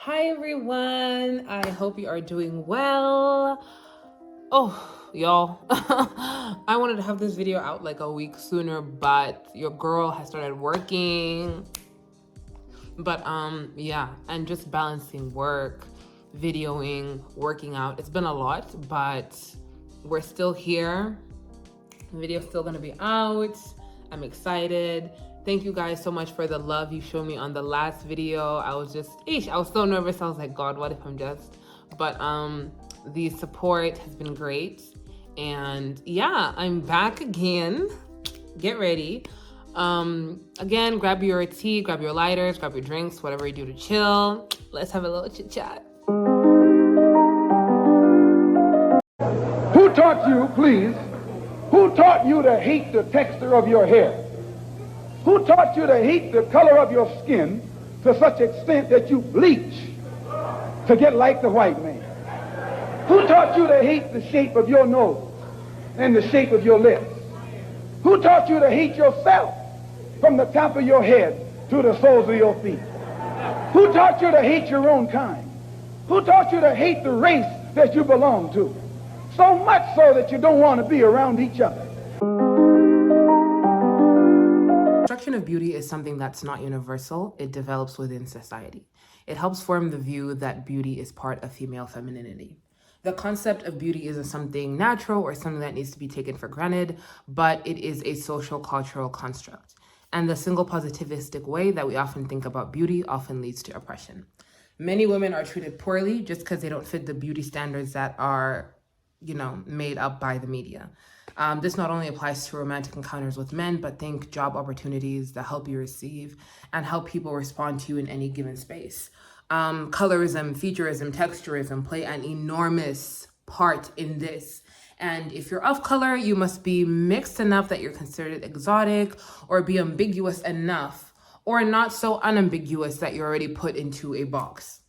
Hi everyone, I hope you are doing well. Oh, y'all, I wanted to have this video out like a week sooner, but your girl has started working. But yeah, and just balancing work, videoing, working out. It's been a lot, but we're still here. The video's still gonna be out. I'm excited. Thank you guys so much for the love you showed me on the last video. I was so nervous. I was like, God, what if I'm just, but the support has been great. And yeah, I'm back again. Get ready. Again, grab your tea, grab your lighters, grab your drinks, whatever you do to chill. Let's have a little chit chat. Who taught you, please? Who taught you to hate the texture of your hair? Who taught you to hate the color of your skin to such extent that you bleach to get like the white man? Who taught you to hate the shape of your nose and the shape of your lips? Who taught you to hate yourself from the top of your head to the soles of your feet? Who taught you to hate your own kind? Who taught you to hate the race that you belong to? So much so that you don't want to be around each other. Construction of beauty is something that's not universal. It develops within society. It helps form the view that beauty is part of female femininity. The concept of beauty isn't something natural or something that needs to be taken for granted, but it is a social cultural construct. And the single positivistic way that we often think about beauty often leads to oppression. Many women are treated poorly just because they don't fit the beauty standards that are made up by the media. This not only applies to romantic encounters with men, but think job opportunities, the help you receive, and how people respond to you in any given space. Colorism, featureism, texturism play an enormous part in this. And if you're of color, you must be mixed enough that you're considered exotic, or be ambiguous enough, or not so unambiguous that you're already put into a box.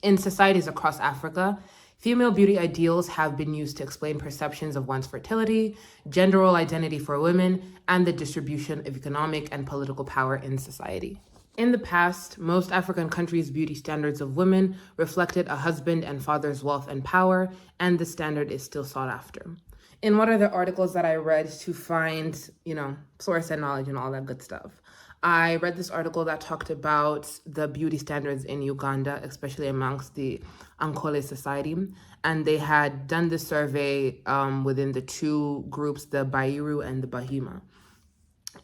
In societies across Africa, female beauty ideals have been used to explain perceptions of one's fertility, gender role identity for women, and the distribution of economic and political power in society. In the past, most African countries' beauty standards of women reflected a husband and father's wealth and power, and the standard is still sought after. In one of the articles that I read to find, source and knowledge and all that good stuff, I read this article that talked about the beauty standards in Uganda, especially amongst the Ankole society. And they had done this survey within the two groups, the Bairu and the Bahima.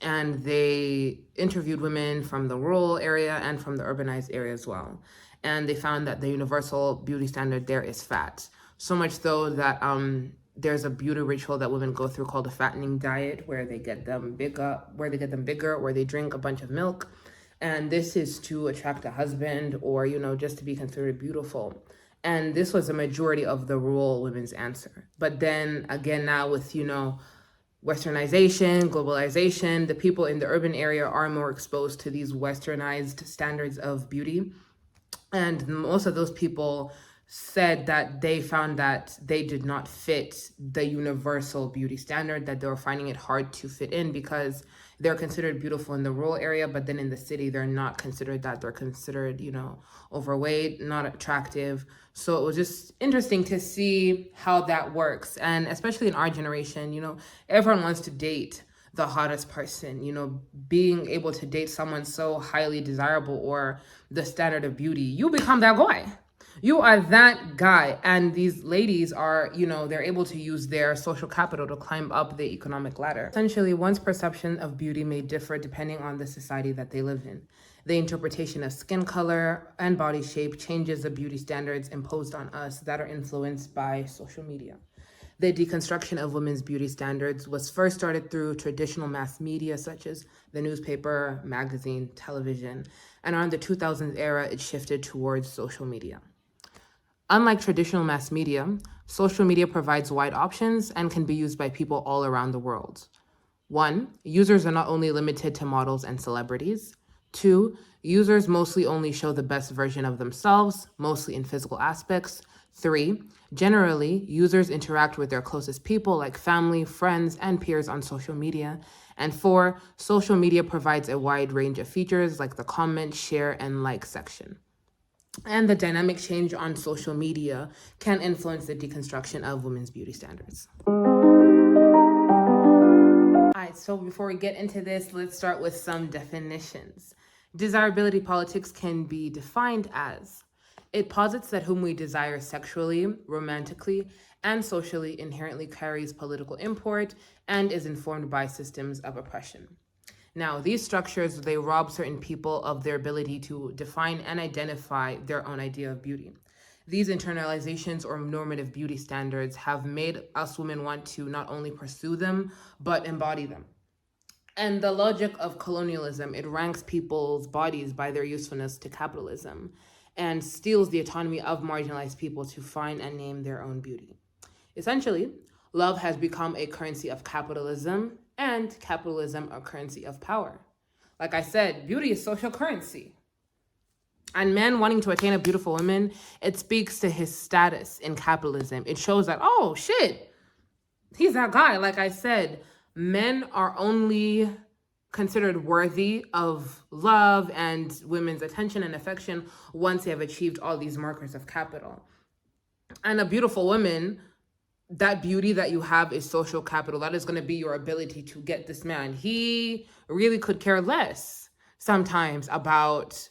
And they interviewed women from the rural area and from the urbanized area as well. And they found that the universal beauty standard there is fat. So much so that there's a beauty ritual that women go through called a fattening diet, where they get them bigger, where they drink a bunch of milk. And this is to attract a husband, or, just to be considered beautiful. And this was a majority of the rural women's answer. But then again, now with, westernization, globalization, the people in the urban area are more exposed to these westernized standards of beauty. And most of those people said that they found that they did not fit the universal beauty standard, that they were finding it hard to fit in because they're considered beautiful in the rural area, but then in the city, they're not considered that. They're considered, overweight, not attractive. So it was just interesting to see how that works. And especially in our generation, everyone wants to date the hottest person, being able to date someone so highly desirable or the standard of beauty. You become that guy. You are that guy. And these ladies are, they're able to use their social capital to climb up the economic ladder. Essentially, one's perception of beauty may differ depending on the society that they live in. The interpretation of skin color and body shape changes the beauty standards imposed on us that are influenced by social media. The deconstruction of women's beauty standards was first started through traditional mass media such as the newspaper, magazine, television, and around the 2000s era, it shifted towards social media. Unlike traditional mass media, social media provides wide options and can be used by people all around the world. 1, users are not only limited to models and celebrities. 2, users mostly only show the best version of themselves, mostly in physical aspects. 3, generally, users interact with their closest people like family, friends, and peers on social media. And 4, social media provides a wide range of features like the comment, share, and like section. and the dynamic change on social media can influence the deconstruction of women's beauty standards. All right, so before we get into this, let's start with some definitions. Desirability politics can be defined as it posits that whom we desire sexually, romantically, and socially inherently carries political import and is informed by systems of oppression. Now, these structures, they rob certain people of their ability to define and identify their own idea of beauty. These internalizations or normative beauty standards have made us women want to not only pursue them, but embody them. And the logic of colonialism, it ranks people's bodies by their usefulness to capitalism and steals the autonomy of marginalized people to find and name their own beauty. Essentially, love has become a currency of capitalism and capitalism a currency of power. Like I said, beauty is social currency. And men wanting to attain a beautiful woman, it speaks to his status in capitalism. It shows that, oh shit, he's that guy. Like I said, men are only considered worthy of love and women's attention and affection once they have achieved all these markers of capital. And a beautiful woman, that beauty that you have is social capital. That is going to be your ability to get this man. He really could care less sometimes about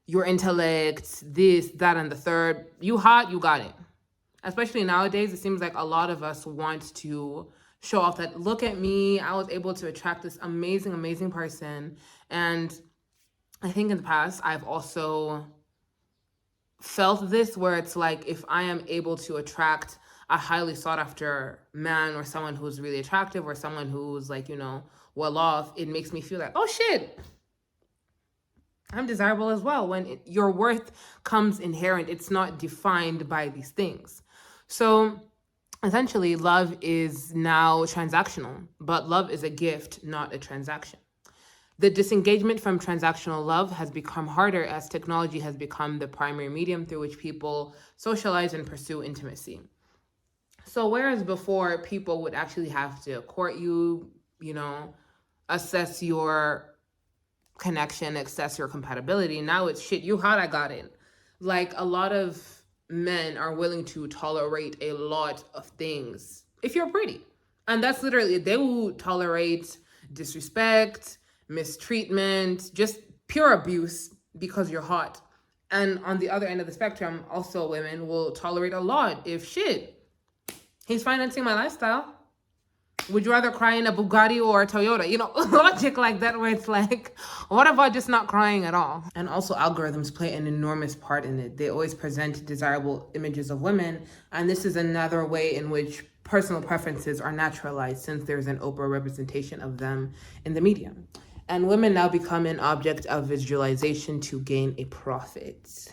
your intellect, this, that, and the third. You hot, you got it. Especially nowadays, it seems like a lot of us want to show off that, look at me, I was able to attract this amazing, amazing person. And I think in the past, I've also felt this where it's like, if I am able to attract a highly sought after man or someone who's really attractive or someone who's like, well off, it makes me feel like, oh shit, I'm desirable as well. When your worth comes inherent, it's not defined by these things. So essentially, love is now transactional, but love is a gift, not a transaction. The disengagement from transactional love has become harder as technology has become the primary medium through which people socialize and pursue intimacy. So whereas before people would actually have to court you, assess your connection, assess your compatibility, now it's shit, you hot, I got it. Like, a lot of men are willing to tolerate a lot of things if you're pretty. And that's literally, they will tolerate disrespect, mistreatment, just pure abuse because you're hot. And on the other end of the spectrum, also women will tolerate a lot if shit, he's financing my lifestyle. Would you rather cry in a Bugatti or a Toyota? Logic like that, where it's like, what about just not crying at all? And also algorithms play an enormous part in it. They always present desirable images of women. And this is another way in which personal preferences are naturalized, since there's an open representation of them in the media. And women now become an object of visualization to gain a profit.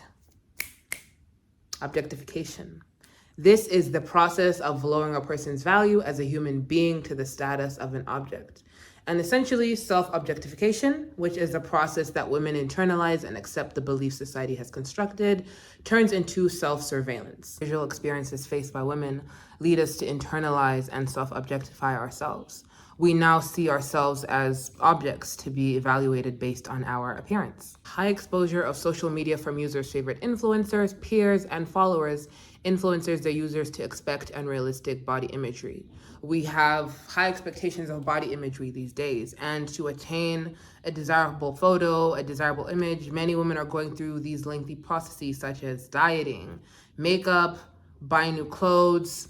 Objectification. This is the process of lowering a person's value as a human being to the status of an object. And essentially, self-objectification, which is the process that women internalize and accept the belief society has constructed, turns into self-surveillance. Visual experiences faced by women lead us to internalize and self-objectify ourselves. We now see ourselves as objects to be evaluated based on our appearance. High exposure of social media from users' favorite influencers, peers, and followers influences their users to expect unrealistic body imagery. We have high expectations of body imagery these days, and to attain a desirable photo, a desirable image, many women are going through these lengthy processes such as dieting, makeup, buying new clothes,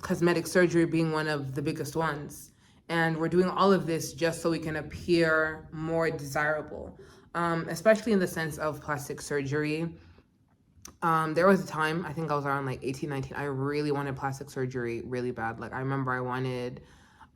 cosmetic surgery being one of the biggest ones. And we're doing all of this just so we can appear more desirable, especially in the sense of plastic surgery. There was a time, I think I was around like 18, 19, I really wanted plastic surgery really bad. Like, I remember I wanted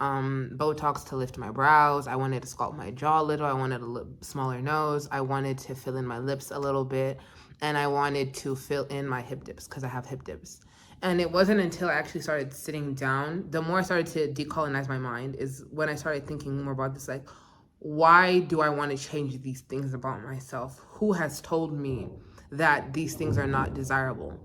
Botox to lift my brows. I wanted to sculpt my jaw a little. I wanted a smaller nose. I wanted to fill in my lips a little bit. And I wanted to fill in my hip dips because I have hip dips. And it wasn't until I actually started sitting down, the more I started to decolonize my mind, is when I started thinking more about this, like, why do I want to change these things about myself? Who has told me that these things are not desirable?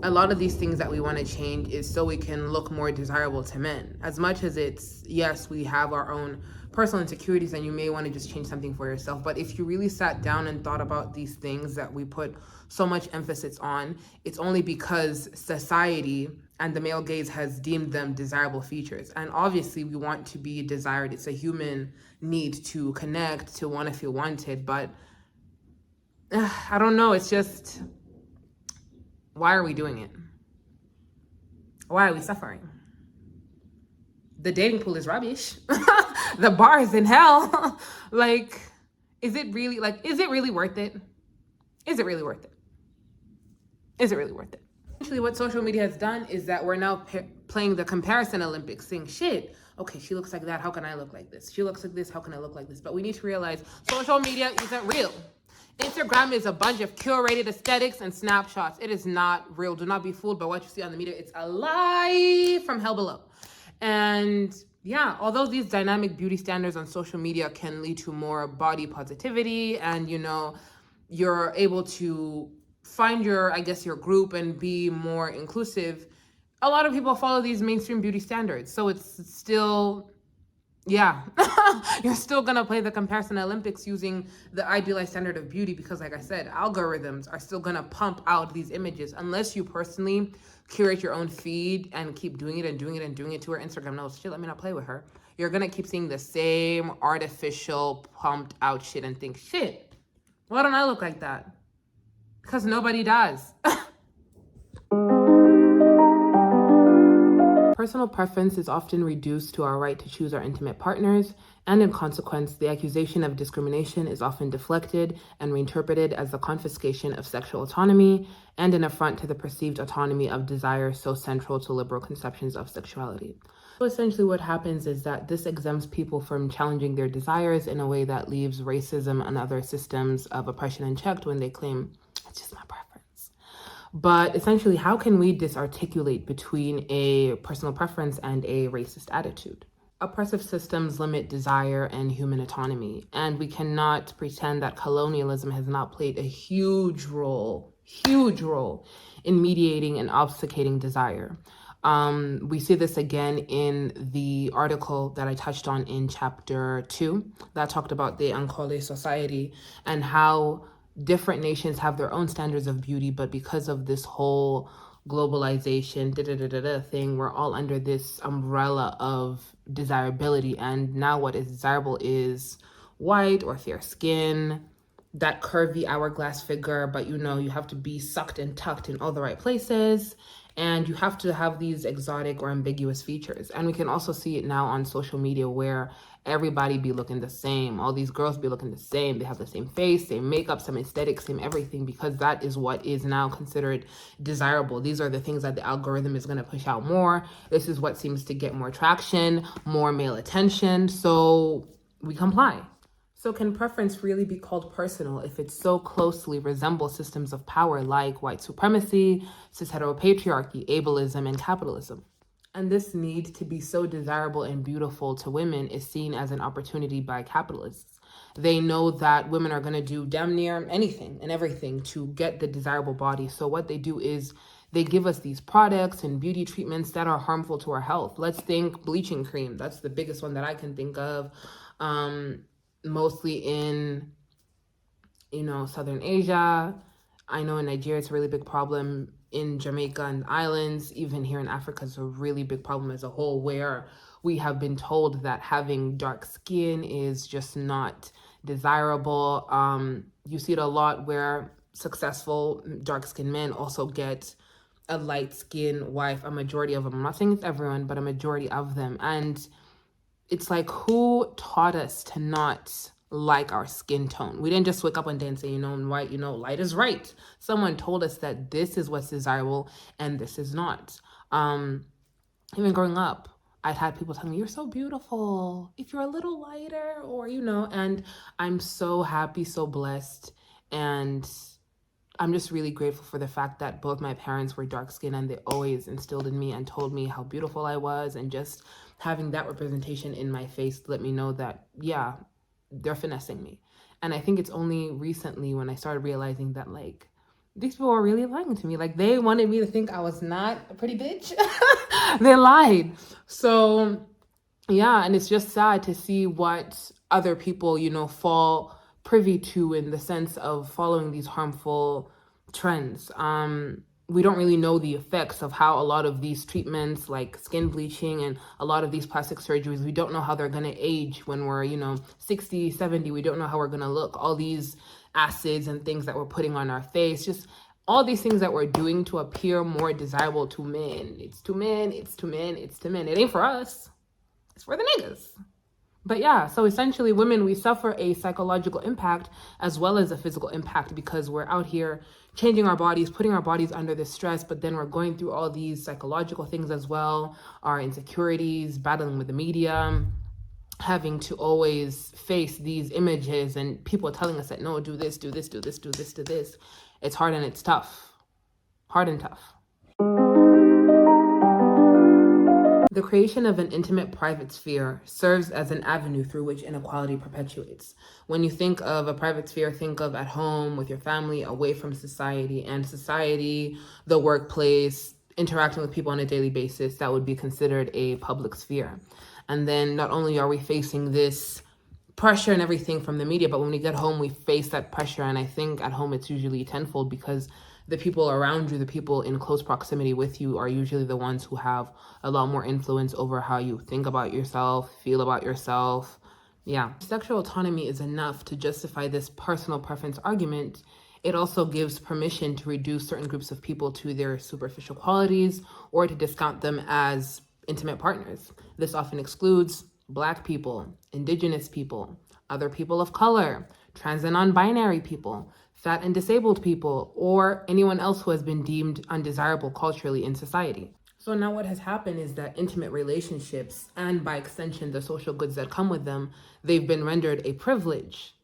a lot of these things that we want to change is so we can look more desirable to men. As much as it's, yes, we have our own personal insecurities and you may want to just change something for yourself. But if you really sat down and thought about these things that we put so much emphasis on, it's only because society and the male gaze has deemed them desirable features. And obviously we want to be desired. It's a human need to connect, to want to feel wanted. But I don't know. It's just, why are we doing it? Why are we suffering? The dating pool is rubbish. The bar is in hell. Like, is it really worth it? Is it really worth it? Is it really worth it? Actually, what social media has done is that we're now playing the comparison Olympics, saying, shit, okay, she looks like that, how can I look like this? She looks like this, how can I look like this? But we need to realize social media isn't real. Instagram is a bunch of curated aesthetics and snapshots. It is not real. Do not be fooled by what you see on the media. It's a lie from hell below. And yeah, although these dynamic beauty standards on social media can lead to more body positivity and, you know, you're able to find your group and be more inclusive, a lot of people follow these mainstream beauty standards. So it's still, yeah, you're still gonna play the comparison Olympics using the idealized standard of beauty because, like I said, algorithms are still gonna pump out these images unless you personally curate your own feed and keep doing it and doing it and doing it to her. Instagram knows, shit, let me not play with her. You're gonna keep seeing the same artificial pumped out shit and think, shit, why don't I look like that? Because nobody does. Personal preference is often reduced to our right to choose our intimate partners, and in consequence, the accusation of discrimination is often deflected and reinterpreted as the confiscation of sexual autonomy and an affront to the perceived autonomy of desire so central to liberal conceptions of sexuality. So essentially what happens is that this exempts people from challenging their desires in a way that leaves racism and other systems of oppression unchecked when they claim, it's just my preference. But essentially, how can we disarticulate between a personal preference and a racist attitude? Oppressive systems limit desire and human autonomy, and we cannot pretend that colonialism has not played a huge role in mediating and obfuscating desire. We see this again in the article that I touched on in chapter 2 that talked about the Ankole society and how different nations have their own standards of beauty, but because of this whole globalization thing, we're all under this umbrella of desirability. And now what is desirable is white or fair skin, that curvy hourglass figure, but you know, you have to be sucked and tucked in all the right places. And you have to have these exotic or ambiguous features. And we can also see it now on social media where everybody be looking the same. All these girls be looking the same. They have the same face, same makeup, same aesthetic, same everything, because that is what is now considered desirable. These are the things that the algorithm is going to push out more. This is what seems to get more traction, more male attention. So we comply. So can preference really be called personal if it so closely resembles systems of power like white supremacy, cis heteropatriarchy, ableism, and capitalism? And this need to be so desirable and beautiful to women is seen as an opportunity by capitalists. They know that women are going to do damn near anything and everything to get the desirable body. So what they do is they give us these products and beauty treatments that are harmful to our health. Let's think bleaching cream. That's the biggest one that I can think of. Mostly in, Southern Asia. I know in Nigeria, it's a really big problem. In Jamaica and islands, even here in Africa, it's a really big problem as a whole, where we have been told that having dark skin is just not desirable. You see it a lot where successful dark-skinned men also get a light-skinned wife, a majority of them. I'm not saying it's everyone, but a majority of them. And it's like, who taught us to not like our skin tone? We didn't just wake up one day and say, white, light is right. Someone told us that this is what's desirable and this is not. Even growing up, I've had people tell me, you're so beautiful if you're a little lighter, or, and I'm so happy, so blessed. And I'm just really grateful for the fact that both my parents were dark skinned and they always instilled in me and told me how beautiful I was, and just having that representation in my face let me know that, yeah, they're finessing me. And I think it's only recently when I started realizing that, like, these people were really lying to me. Like, they wanted me to think I was not a pretty bitch. They lied. So yeah, and it's just sad to see what other people, fall privy to in the sense of following these harmful trends. We don't really know the effects of how a lot of these treatments, like skin bleaching and a lot of these plastic surgeries, we don't know how they're going to age when we're, 60, 70. We don't know how we're going to look. All these acids and things that we're putting on our face, just all these things that we're doing to appear more desirable to men. It's to men, it's to men, it's to men. It ain't for us. It's for the niggas. But yeah, so essentially women, we suffer a psychological impact as well as a physical impact because we're out here changing our bodies, putting our bodies under this stress, but then we're going through all these psychological things as well, our insecurities, battling with the media, having to always face these images and people telling us that, no, do this, do this, do this, do this, do this. It's hard and it's tough. Hard and tough. The creation of an intimate private sphere serves as an avenue through which inequality perpetuates. When you think of a private sphere, think of at home with your family, away from society, and society, the workplace, interacting with people on a daily basis. That would be considered a public sphere. And then not only are we facing this pressure and everything from the media, but when we get home, we face that pressure. And I think at home, it's usually tenfold because the people around you, the people in close proximity with you are usually the ones who have a lot more influence over how you think about yourself, feel about yourself. Yeah. Sexual autonomy is enough to justify this personal preference argument. It also gives permission to reduce certain groups of people to their superficial qualities or to discount them as intimate partners. This often excludes Black people, Indigenous people, other people of color, trans and non-binary people, fat and disabled people, or anyone else who has been deemed undesirable culturally in society. So now what has happened is that intimate relationships, and by extension, the social goods that come with them, they've been rendered a privilege.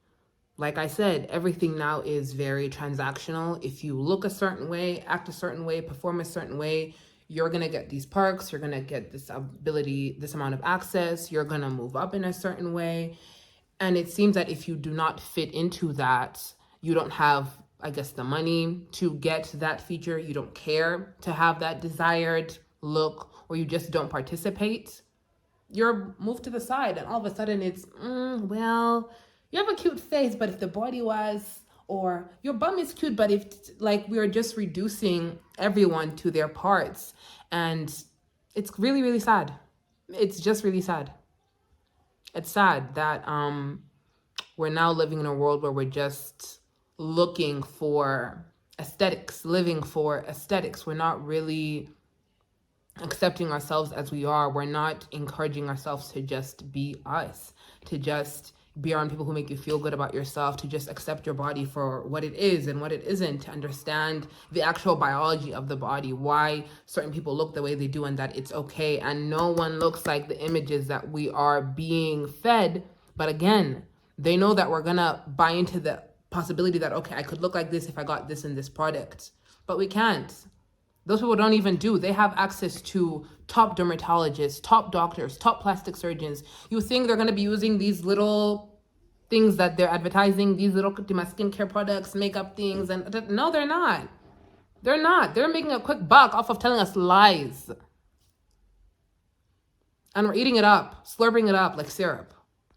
Like I said, everything now is very transactional. If you look a certain way, act a certain way, perform a certain way, you're going to get these perks, you're going to get this ability, this amount of access, you're going to move up in a certain way. And it seems that if you do not fit into that, you don't have, I guess, the money to get that feature, you don't care to have that desired look, or you just don't participate, you're moved to the side. And all of a sudden it's, well, you have a cute face, but if the body was, or your bum is cute, but if, like, we're just reducing everyone to their parts. And it's really, really sad. It's just really sad. It's sad that we're now living in a world where we're just looking for aesthetics, living for aesthetics. We're not really accepting ourselves as we are. We're not encouraging ourselves to just be us, to just be around people who make you feel good about yourself, to just accept your body for what it is and what it isn't, to understand the actual biology of the body, why certain people look the way they do, and that it's okay. And no one looks like the images that we are being fed. But again, they know that we're gonna buy into the possibility that, okay, I could look like this if I got this in this product, but we can't. Those people don't even do. They have access to top dermatologists, top doctors, top plastic surgeons. You think they're going to be using these little things that they're advertising, these little skincare products, makeup things, and no, they're not. They're not. They're making a quick buck off of telling us lies. And we're eating it up, slurping it up like syrup.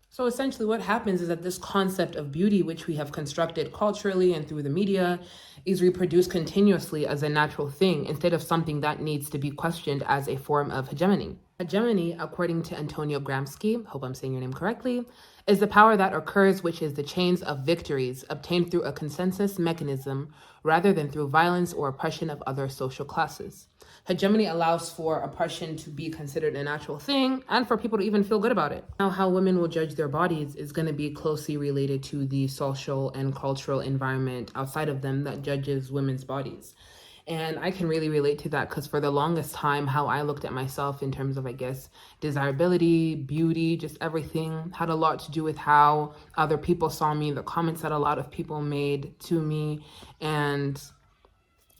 So essentially what happens is that this concept of beauty, which we have constructed culturally and through the media, is reproduced continuously as a natural thing instead of something that needs to be questioned as a form of hegemony. Hegemony, according to Antonio Gramsci, hope I'm saying your name correctly, is the power that occurs, which is the chains of victories obtained through a consensus mechanism rather than through violence or oppression of other social classes. Hegemony allows for oppression to be considered a natural thing and for people to even feel good about it. Now, how women will judge their bodies is going to be closely related to the social and cultural environment outside of them that judges women's bodies. And I can really relate to that because for the longest time, how I looked at myself in terms of, I guess, desirability, beauty, just everything had a lot to do with how other people saw me, the comments that a lot of people made to me. And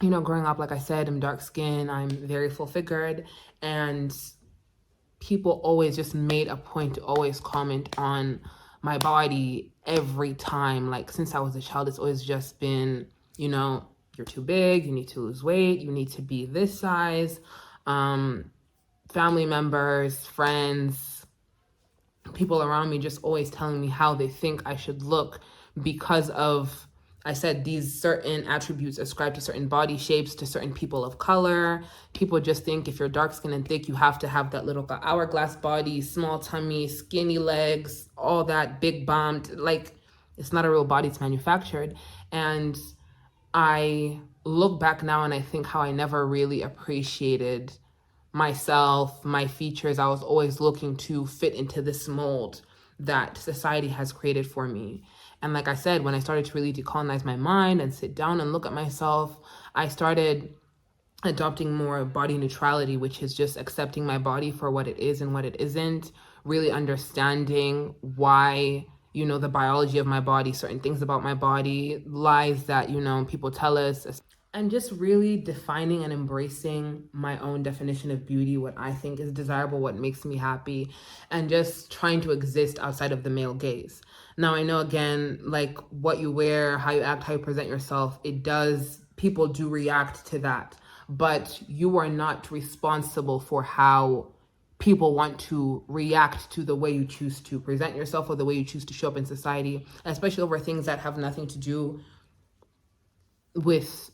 growing up, like I said, I'm dark skinned, I'm very full figured, and people always just made a point to always comment on my body every time. Like, since I was a child, it's always just been, you're too big, you need to lose weight, you need to be this size. Family members, friends, people around me just always telling me how they think I should look because of, I said, these certain attributes ascribed to certain body shapes, to certain people of color. People just think if you're dark skinned and thick, you have to have that little hourglass body, small tummy, skinny legs, all that big bombed. Like, it's not a real body, it's manufactured. And I look back now and I think how I never really appreciated myself, my features. I was always looking to fit into this mold that society has created for me. And like I said, when I started to really decolonize my mind and sit down and look at myself, I started adopting more body neutrality, which is just accepting my body for what it is and what it isn't, really understanding why, the biology of my body, certain things about my body, lies that, people tell us, and just really defining and embracing my own definition of beauty, what I think is desirable, what makes me happy, and just trying to exist outside of the male gaze. Now, I know, again, like what you wear, how you act, how you present yourself, people do react to that, but you are not responsible for how people want to react to the way you choose to present yourself or the way you choose to show up in society, especially over things that have nothing to do with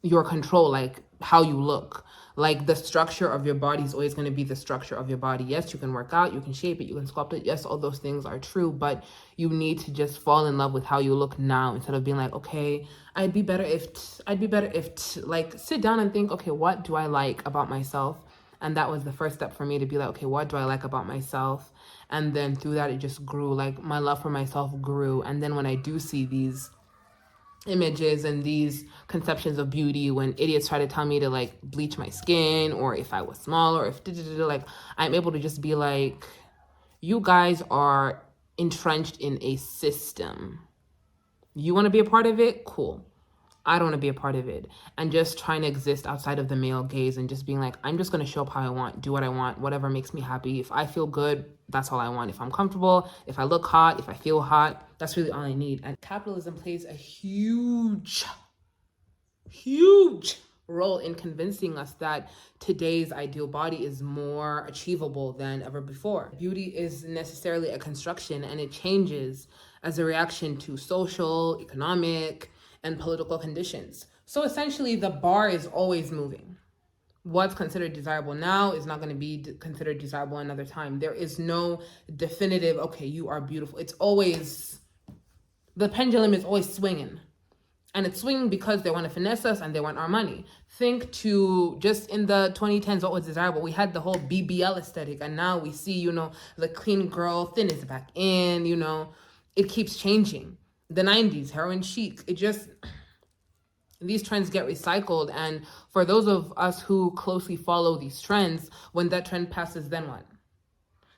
your control, like how you look. Like, the structure of your body is always going to be the structure of your body. Yes, you can work out, you can shape it, you can sculpt it. Yes, all those things are true, but you need to just fall in love with how you look now, instead of being like, okay, I'd be better if like, sit down and think, okay, what do I like about myself? And that was the first step for me, to be like, okay, what do I like about myself? And then through that, it just grew. Like, my love for myself grew. And then when I do see these images and these conceptions of beauty, when idiots try to tell me to like bleach my skin, or if I was small, or if like, I'm able to just be like, you guys are entrenched in a system. You want to be a part of it? Cool. I don't want to be a part of it. And just trying to exist outside of the male gaze, and just being like, I'm just going to show up how I want, do what I want, whatever makes me happy. If I feel good, that's all I want. If I'm comfortable, if I look hot, if I feel hot, that's really all I need. And capitalism plays a huge role in convincing us that today's ideal body is more achievable than ever before. Beauty is necessarily a construction, and it changes as a reaction to social, economic, and political conditions. So essentially, the bar is always moving. What's considered desirable now is not going to be considered desirable another time. There is no definitive, okay, you are beautiful. It's always, the pendulum is always swinging. And it's swinging because they want to finesse us and they want our money. Think to just in the 2010s, what was desirable? We had the whole BBL aesthetic, and now we see, the clean girl, thin is back in, it keeps changing. The 90s, heroin chic, these trends get recycled. And for those of us who closely follow these trends, when that trend passes, then what?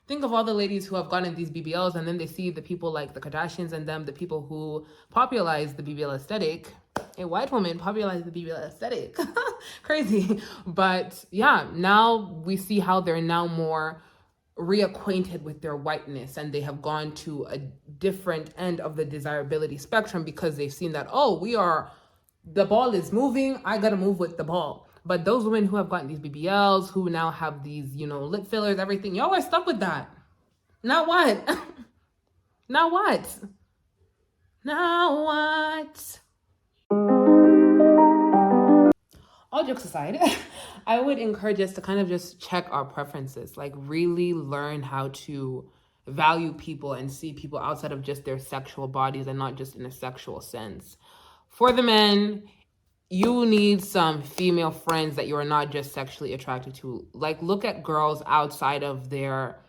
Think of all the ladies who have gotten these BBLs, and then they see the people like the Kardashians and them, the people who popularized the BBL aesthetic. A white woman popularized the BBL aesthetic. Crazy. But yeah, now we see how they're now more reacquainted with their whiteness, and they have gone to a different end of the desirability spectrum, because they've seen that, the ball is moving, I gotta move with the ball. But those women who have gotten these BBLs, who now have these, lip fillers, everything, y'all are stuck with that. Now what? Now what? Now what? All jokes aside, I would encourage us to kind of just check our preferences, like really learn how to value people and see people outside of just their sexual bodies, and not just in a sexual sense. For the men, you need some female friends that you are not just sexually attracted to. Like, look at girls outside of their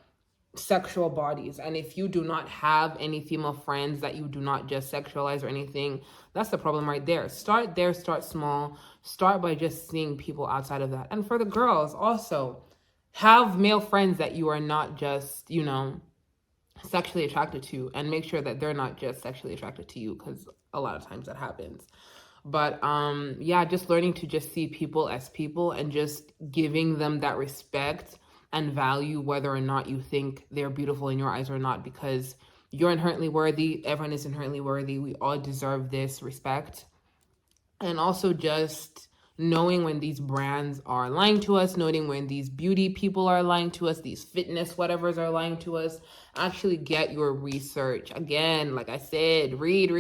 sexual bodies. And if you do not have any female friends that you do not just sexualize or anything, that's the problem right there. Start there, start small. Start by just seeing people outside of that. And for the girls, also, have male friends that you are not just, sexually attracted to, and make sure that they're not just sexually attracted to you, because a lot of times that happens. But just learning to just see people as people, and just giving them that respect and value, whether or not you think they're beautiful in your eyes or not, because you're inherently worthy. Everyone is inherently worthy. We all deserve this respect. And also just knowing when these brands are lying to us, knowing when these beauty people are lying to us, these fitness whatevers are lying to us. Actually get your research. Again, like I said, read.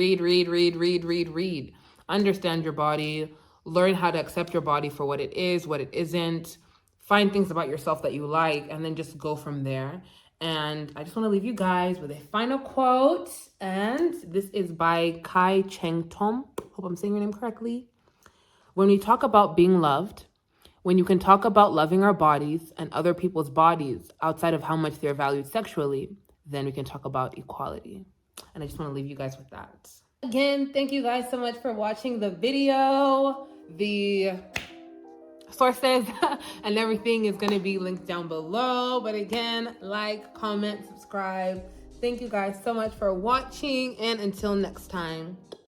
Understand your body, learn how to accept your body for what it is, what it isn't. Find things about yourself that you like, and then just go from there. And I just want to leave you guys with a final quote. And this is by Kai Cheng Tom. Hope I'm saying your name correctly. When we talk about being loved, when you can talk about loving our bodies and other people's bodies outside of how much they're valued sexually, then we can talk about equality. And I just want to leave you guys with that. Again, thank you guys so much for watching the video. The sources and everything is going to be linked down below. But again, like, comment, subscribe. Thank you guys so much for watching, and until next time.